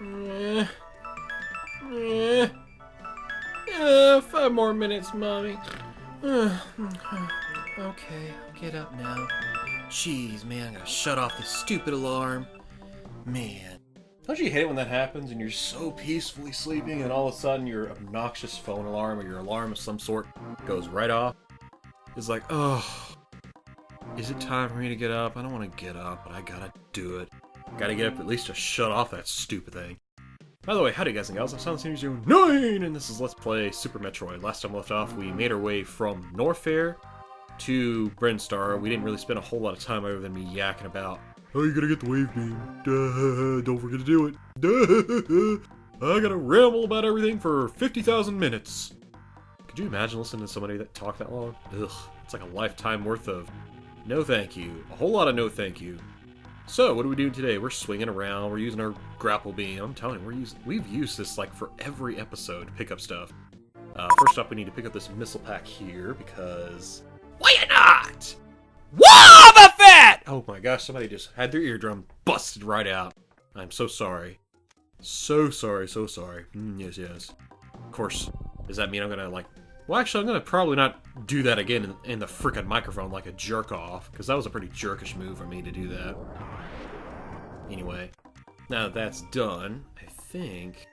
Eh, eh, yeah, 5 more minutes, Mommy. Okay, I'll get up now. Jeez, man, I gotta shut off this stupid alarm. Man. Don't you hate it when that happens and you're so peacefully sleeping and all of a sudden your obnoxious phone alarm or your alarm of some sort goes right off? It's like, oh, is it time for me to get up? I don't want to get up, but I gotta do it. Gotta get up at least to shut off that stupid thing. By the way, howdy guys and gals, I'm Silent Senior 09, and this is Let's Play Super Metroid. Last time we left off, we made our way from Norfair to Brinstar. We didn't really spend a whole lot of time other than me yakking about, oh, you gotta get the wave beam. Duh, don't forget to do it. Duh, I gotta ramble about everything for 50,000 minutes. Could you imagine listening to somebody that talked that long? Ugh, it's like a lifetime worth of no thank you. A whole lot of no thank you. So, what are we doing today? We're swinging around, we're using our grapple beam. I'm telling you, we've used this like for every episode to pick up stuff. First up, we need to pick up this missile pack here, because... why not? Wobba Fett! Oh my gosh, somebody just had their eardrum busted right out. I'm so sorry. So sorry, so sorry. Yes, yes. Of course, does that mean I'm gonna, like... well, actually, I'm gonna probably not do that again in the frickin' microphone like a jerk-off, because that was a pretty jerkish move for me to do that. Anyway, now that that's done, I think...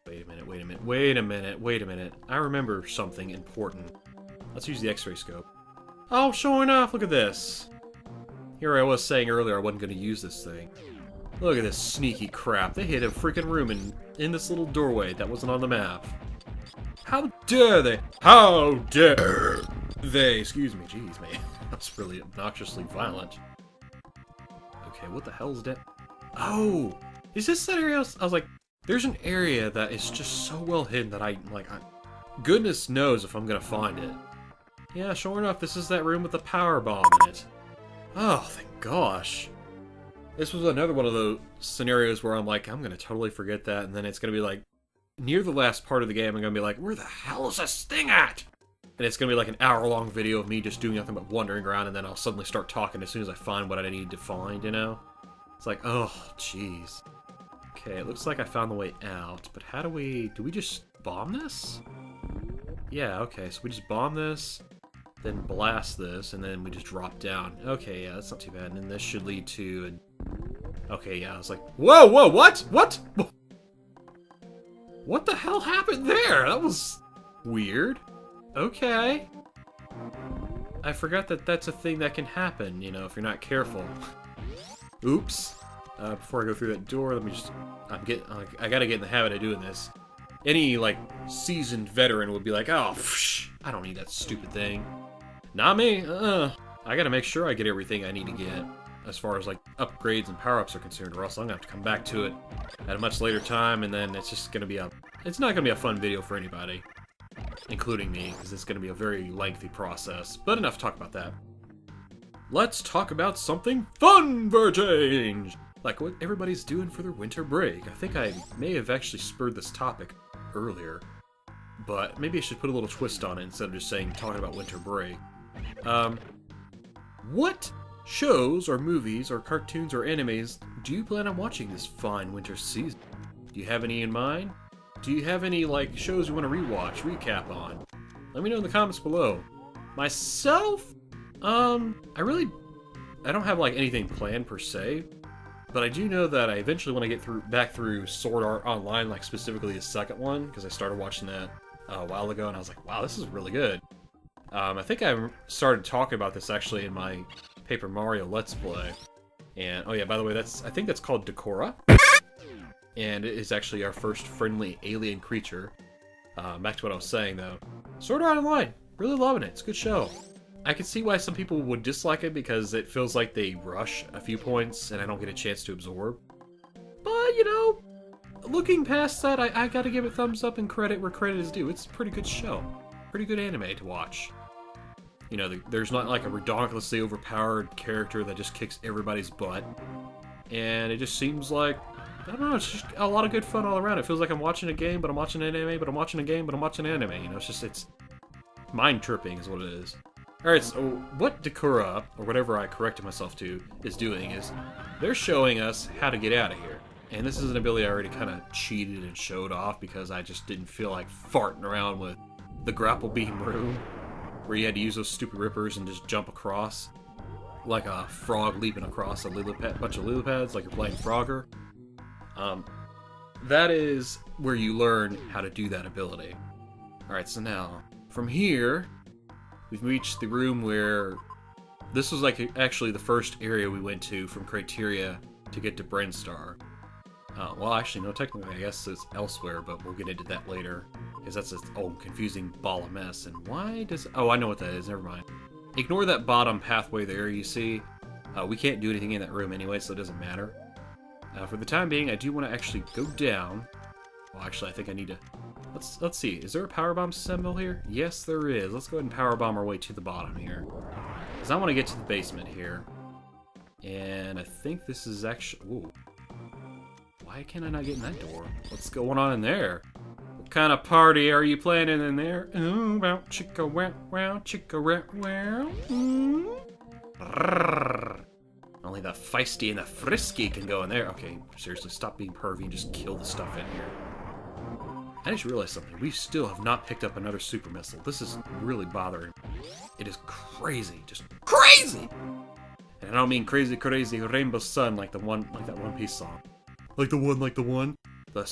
wait a minute. I remember something important. Let's use the X-ray scope. Oh, sure enough, look at this. Here I was saying earlier I wasn't going to use this thing. Look at this sneaky crap. They hid a freaking room in this little doorway that wasn't on the map. How dare they? How dare they? Excuse me, jeez, man. That's really obnoxiously violent. Okay, what the hell is that? Oh! Is this that area? I was like, there's an area that is just so well hidden that goodness knows if I'm gonna find it. Yeah, sure enough, this is that room with the power bomb in it. Oh, thank gosh. This was another one of those scenarios where I'm like, I'm gonna totally forget that, and then it's gonna be like, near the last part of the game, I'm gonna be like, where the hell is this thing at? And it's gonna be like an hour-long video of me just doing nothing but wandering around, and then I'll suddenly start talking as soon as I find what I need to find, you know? It's like, oh, jeez. Okay, it looks like I found the way out, but how do we just bomb this? Yeah, okay, so we just bomb this, then blast this, and then we just drop down. Okay, yeah, that's not too bad, and then this should lead to... okay, yeah, I was like, whoa, what? What the hell happened there? That was weird. Okay. I forgot that that's a thing that can happen, you know, if you're not careful. Oops. Before I go through that door, let me just... I gotta get in the habit of doing this. Any, like, seasoned veteran would be like, oh, psh, I don't need that stupid thing. Not me. I gotta make sure I get everything I need to get, as far as, like, upgrades and power-ups are concerned, or else I'm gonna have to come back to it at a much later time, and then it's just gonna be it's not gonna be a fun video for anybody, including me, because it's gonna be a very lengthy process. But enough talk about that. Let's talk about something fun for a change! Like what everybody's doing for their winter break. I think I may have actually spurred this topic earlier, but maybe I should put a little twist on it instead of just talking about winter break. What shows or movies or cartoons or animes do you plan on watching this fine winter season? Do you have any in mind? Do you have any, like, shows you want to rewatch, recap on? Let me know in the comments below. Myself, I don't have, like, anything planned per se, but I do know that I eventually want to get back through Sword Art Online, like, specifically the second one, because I started watching that a while ago, and I was like, wow, this is really good. I think I started talking about this, actually, in my Paper Mario Let's Play. And, oh yeah, by the way, I think that's called Decora. And it is actually our first friendly alien creature. Back to what I was saying, though. Sword Art Online! Really loving it. It's a good show. I can see why some people would dislike it, because it feels like they rush a few points, and I don't get a chance to absorb. But, you know, looking past that, I gotta give it thumbs up and credit where credit is due. It's a pretty good show. Pretty good anime to watch. You know, there's not like a ridiculously overpowered character that just kicks everybody's butt. And it just seems like, I don't know, it's just a lot of good fun all around. It feels like I'm watching a game, but I'm watching an anime, but I'm watching a game, but I'm watching an anime. You know, it's mind-tripping is what it is. Alright, so what Decora, or whatever I corrected myself to, is doing is, they're showing us how to get out of here. And this is an ability I already kind of cheated and showed off because I just didn't feel like farting around with the grapple beam room, where you had to use those stupid rippers and just jump across like a frog leaping across a bunch of lily pads, like you're playing Frogger. That is where you learn how to do that ability. Alright, so now, from here, we've reached the room where... This was like actually the first area we went to from Criteria to get to Brinstar. Well, actually, no, technically, I guess it's elsewhere, but we'll get into that later. Because that's its own confusing ball of mess. And why does... Oh, I know what that is. Never mind. Ignore that bottom pathway there you see. We can't do anything in that room anyway, so it doesn't matter. For the time being, I do want to actually go down. Well, actually, I think I need to... Let's see. Is there a power bomb symbol here? Yes, there is. Let's go ahead and power bomb our way to the bottom here. Because I want to get to the basement here. And I think this is actually... Ooh. Why can't I not get in that door? What's going on in there? What kind of party are you planning in there? Ooh, wow, chicka wow wow, chicka wow wow. Only the feisty and the frisky can go in there. Okay, seriously, stop being pervy and just kill the stuff in here. I just realized something. We still have not picked up another super missile. This is really bothering me. It is crazy. Just crazy! And I don't mean crazy, crazy Rainbow Sun like that One Piece song. Like the one. The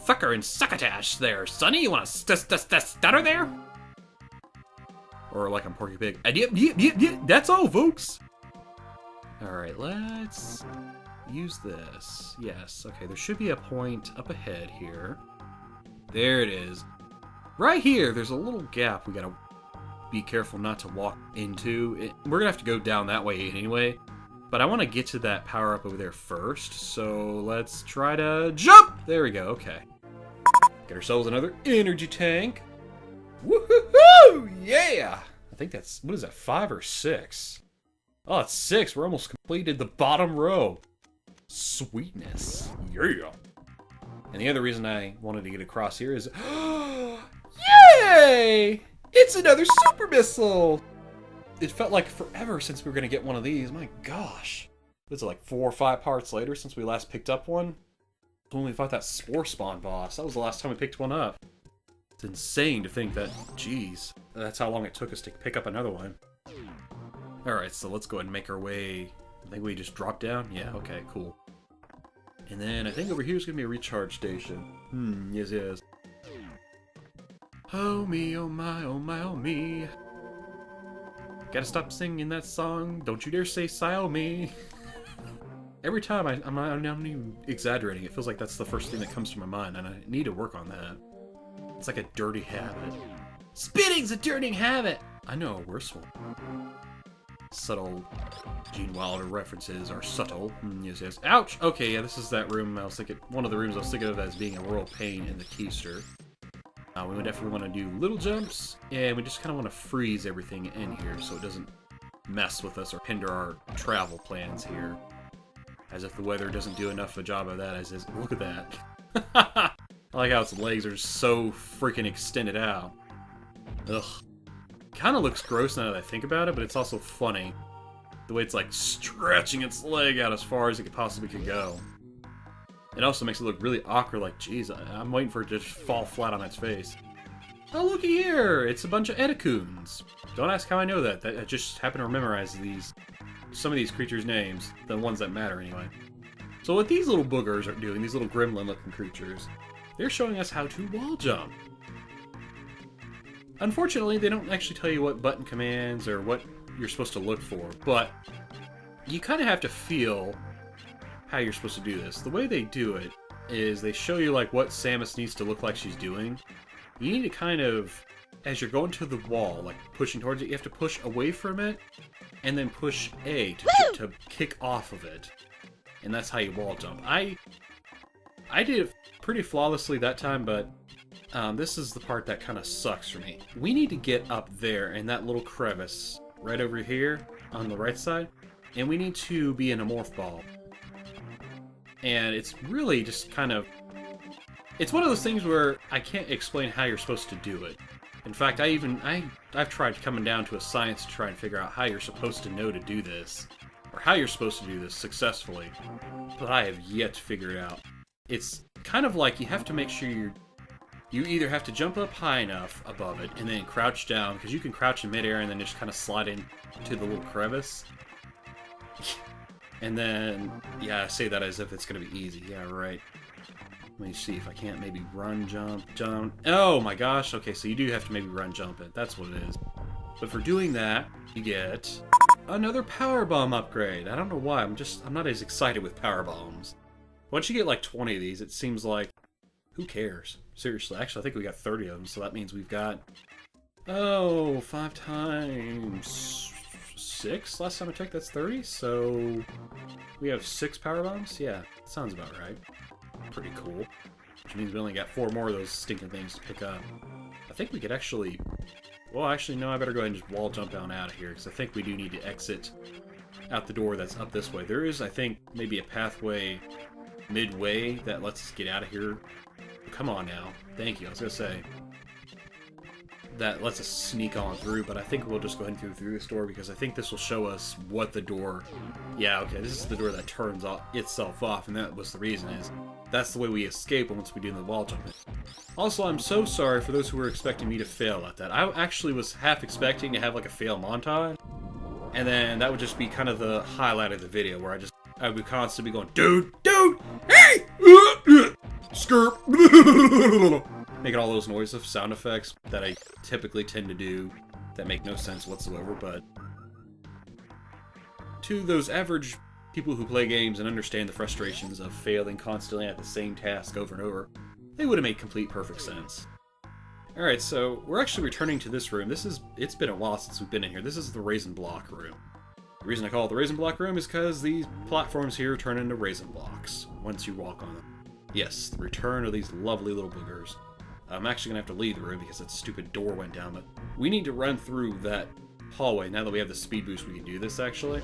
fucker and succotash there, Sonny. You want to stutter there? Or like I'm Porky Pig. And yep. That's all, folks. Alright, let's use this. Yes, okay, there should be a point up ahead here. There it is. Right here, there's a little gap we gotta be careful not to walk into. We're gonna have to go down that way anyway. But I want to get to that power-up over there first, so let's try to jump! There we go, okay. Get ourselves another energy tank. Woohoo! Yeah! I think that's, what is that, 5 or 6? Oh, it's 6. We're almost completed the bottom row. Sweetness. Yeah! And the other reason I wanted to get across here is... Yay! It's another super missile! It felt like forever since we were going to get one of these. My gosh. Was it like 4 or 5 parts later since we last picked up one? When we fought that Spore Spawn boss. That was the last time we picked one up. It's insane to think that, geez, that's how long it took us to pick up another one. Alright, so let's go ahead and make our way. I think we just dropped down? Yeah, okay, cool. And then I think over here is going to be a recharge station. Yes. Oh me, oh my, oh my, oh me. Gotta stop singing that song. Don't you dare say "Sile me." Every time I'm not even exaggerating. It feels like that's the first thing that comes to my mind, and I need to work on that. It's like a dirty habit. Spitting's a dirty habit. I know a worse one. Subtle Gene Wilder references are subtle. Yes. Ouch. Okay, yeah, this is that room. I was thinking one of the rooms I was thinking of as being a royal pain in the keister. We would definitely want to do little jumps, and we just kind of want to freeze everything in here so it doesn't mess with us or hinder our travel plans here. As if the weather doesn't do enough of a job of that. Look at that. I like how its legs are so freaking extended out. Ugh. Kind of looks gross now that I think about it, but it's also funny. The way it's like stretching its leg out as far as it possibly could go. It also makes it look really awkward, like, geez, I'm waiting for it to just fall flat on its face. Oh, looky here! It's a bunch of Edacoons. Don't ask how I know that. I just happen to memorize some of these creatures' names, the ones that matter anyway. So what these little boogers are doing, these little gremlin-looking creatures, they're showing us how to wall jump. Unfortunately, they don't actually tell you what button commands or what you're supposed to look for, but you kind of have to feel how you're supposed to do this. The way they do it is they show you like what Samus needs to look like she's doing. You need to kind of, as you're going to the wall, like pushing towards it, you have to push away from it and then push A to kick off of it. And that's how you wall jump. I did it pretty flawlessly that time, but this is the part that kind of sucks for me. We need to get up there in that little crevice right over here on the right side, and we need to be in a morph ball. And it's really just kind of... It's one of those things where I can't explain how you're supposed to do it. In fact, I've tried coming down to a science to try and figure out how you're supposed to know to do this. Or how you're supposed to do this successfully. but I have yet to figure it out. It's kind of like you have to make sure you either have to jump up high enough above it and then crouch down, because you can crouch in midair and then just kind of slide into the little crevice. And then, yeah, I say that as if it's going to be easy. Yeah, right. Let me see if I can't maybe run, jump. Oh my gosh, okay, so you do have to maybe run, jump it. That's what it is. But for doing that, you get another power bomb upgrade. I don't know why, I'm not as excited with power bombs. Once you get like 20 of these, it seems like, who cares? Seriously, actually I think we got 30 of them, so that means we've got, 5 times 6? Last time I checked, that's 30, so we have 6 power bombs? Yeah, sounds about right. Pretty cool. Which means we only got 4 more of those stinking things to pick up. I think we could actually... Well, actually, no, I better go ahead and just wall jump down out of here, because I think we do need to exit out the door that's up this way. There is, I think, maybe a pathway midway that lets us get out of here. Come on now. Thank you, I was going to say. That lets us sneak on through, but I think we'll just go ahead and go through this door, because I think this will show us what the door... Yeah, okay, this is the door that turns itself off, and that was the reason, is that's the way we escape once we do the wall jumping. Also, I'm so sorry for those who were expecting me to fail at that. I actually was half expecting to have like a fail montage, and then that would just be kind of the highlight of the video, where I would constantly be going, dude, hey! Skirp! Making all those noise of sound effects that I typically tend to do that make no sense whatsoever, but to those average people who play games and understand the frustrations of failing constantly at the same task over and over, they would have made complete perfect sense. Alright, so we're actually returning to this room. It's been a while since we've been in here. This is the raisin block room. The reason I call it the raisin block room is because these platforms here turn into raisin blocks once you walk on them. Yes, the return of these lovely little boogers. I'm actually going to have to leave the room because that stupid door went down, but we need to run through that hallway. Now that we have the speed boost, we can do this, actually.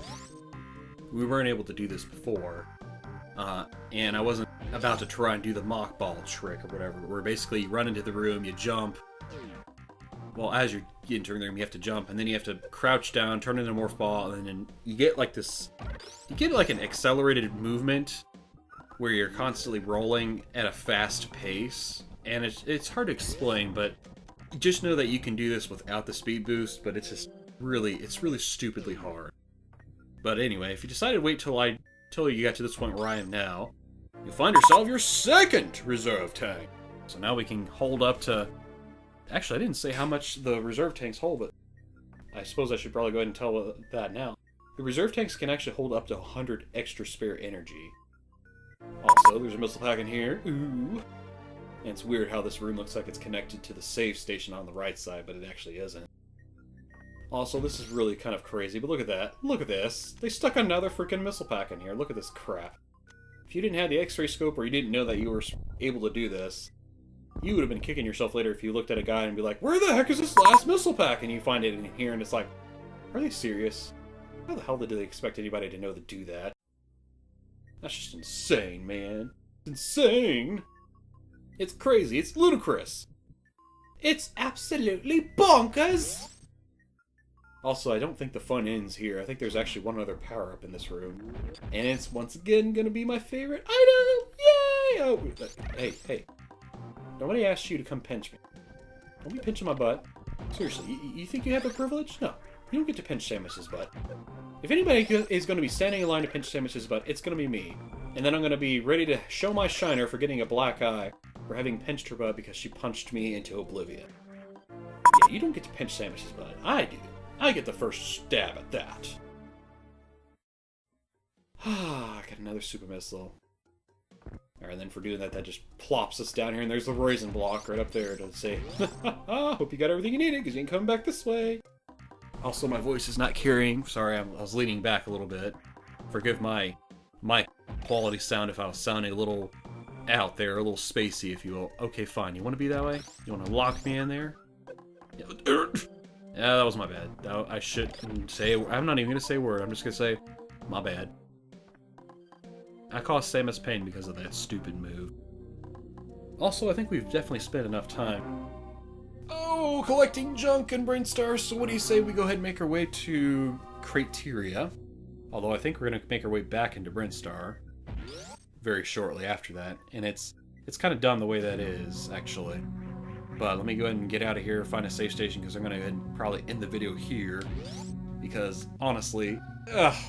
We weren't able to do this before, and I wasn't about to try and do the mock ball trick or whatever, where basically you run into the room, you jump. Well, as you're entering the room, you have to jump, and then you have to crouch down, turn into a morph ball, and then you get like this... You get like an accelerated movement where you're constantly rolling at a fast pace. And it's hard to explain, but just know that you can do this without the speed boost, but it's really stupidly hard. But anyway, if you decided to wait till you got to this point where I am now, you'll find yourself your second reserve tank. So now we can hold up to... Actually, I didn't say how much the reserve tanks hold, but I suppose I should probably go ahead and tell that now. The reserve tanks can actually hold up to 100 extra spare energy. Also, there's a missile pack in here. Ooh. And it's weird how this room looks like it's connected to the save station on the right side, but it actually isn't. Also, this is really kind of crazy, but look at that. Look at this. They stuck another freaking missile pack in here. Look at this crap. If you didn't have the X-ray scope or you didn't know that you were able to do this, you would have been kicking yourself later if you looked at a guy and be like, where the heck is this last missile pack? And you find it in here and it's like, are they serious? How the hell did they expect anybody to know to do that? That's just insane, man. It's insane! It's crazy. It's ludicrous. It's absolutely bonkers! Also, I don't think the fun ends here. I think there's actually one other power-up in this room. And it's, once again, gonna be my favorite item! Yay! Oh, hey. Nobody asked you to come pinch me. Don't be pinching my butt. Seriously, you think you have the privilege? No. You don't get to pinch Samus's butt. If anybody is going to be standing in line to pinch Samus's butt, it's going to be me. And then I'm going to be ready to show my shiner for getting a black eye for having pinched her butt because she punched me into oblivion. Yeah, you don't get to pinch Samus's butt. I do. I get the first stab at that. I got another super missile. Alright, then for doing that, that just plops us down here, and there's the raisin block right up there to say, hope you got everything you needed, because you ain't coming back this way. Also, my voice is not carrying. Sorry, I was leaning back a little bit. Forgive my quality sound if I was sounding a little out there, a little spacey, if you will. Okay, fine. You want to be that way? You want to lock me in there? Yeah, that was my bad. I shouldn't say... I'm not even going to say a word. I'm just going to say, my bad. I caused Samus pain because of that stupid move. Also, I think we've definitely spent enough time. Oh, collecting junk and brain stars. So what do you say we go ahead and make our way to Crateria? Although I think we're going to make our way back into Brinstar. very shortly after that, and it's kind of dumb the way that is, actually. But let me go ahead and get out of here, find a safe station, because I'm going to go ahead and probably end the video here. Because, honestly,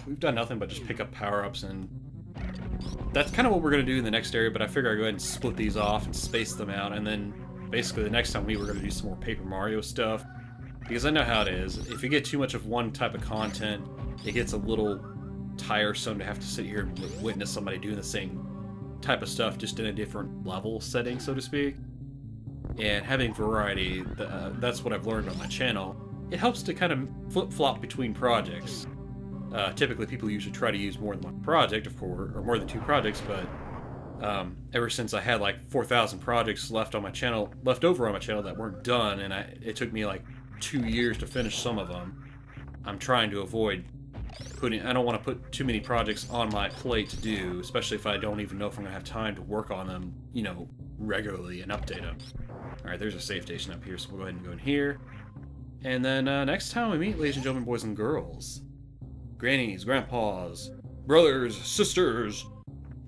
we've done nothing but just pick up power-ups, and that's kind of what we're going to do in the next area, but I figure I'll go ahead and split these off and space them out, and then basically the next time we're going to do some more Paper Mario stuff. Because I know how it is. If you get too much of one type of content, it gets a little tiresome to have to sit here and witness somebody doing the same type of stuff, just in a different level setting, so to speak. And having variety, that's what I've learned on my channel. It helps to kind of flip-flop between projects. Typically, people usually try to use more than one project, of course, or more than 2 projects, but ever since I had like 4,000 projects left over on my channel that weren't done, and it took me like 2 years to finish some of them, I'm trying to avoid I don't want to put too many projects on my plate to do, especially if I don't even know if I'm going to have time to work on them, you know, regularly and update them. Alright, there's a save station up here, so we'll go ahead and go in here. And then next time we meet, ladies and gentlemen, boys and girls, grannies, grandpas, brothers, sisters,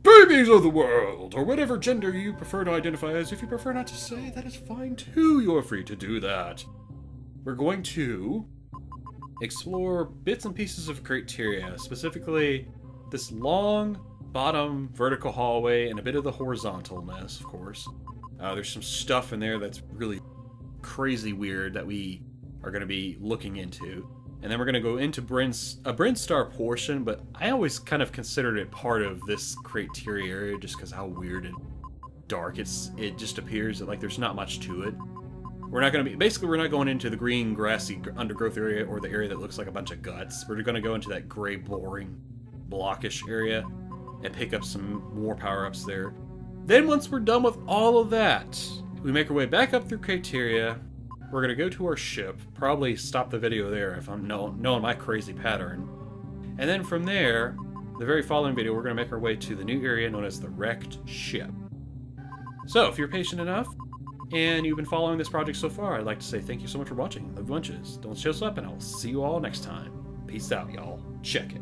babies of the world, or whatever gender you prefer to identify as. If you prefer not to say, that is fine too. You're free to do that. We're going to explore bits and pieces of Crateria, specifically this long bottom vertical hallway and a bit of the horizontalness, of course. There's some stuff in there that's really crazy weird that we are going to be looking into. And then we're going to go into a Brinstar portion, but I always kind of considered it part of this Crateria area just because how weird and dark it just appears that like there's not much to it. We're not going into the green grassy undergrowth area or the area that looks like a bunch of guts. We're going to go into that gray boring blockish area and pick up some more power-ups there. Then once we're done with all of that, we make our way back up through Crateria. We're going to go to our ship, probably stop the video there if I'm knowing my crazy pattern. And then from there, the very following video, we're going to make our way to the new area known as the Wrecked Ship. So, if you're patient enough, and you've been following this project so far, I'd like to say thank you so much for watching. Love bunches. Don't show up, and I'll see you all next time. Peace out, y'all. Check it.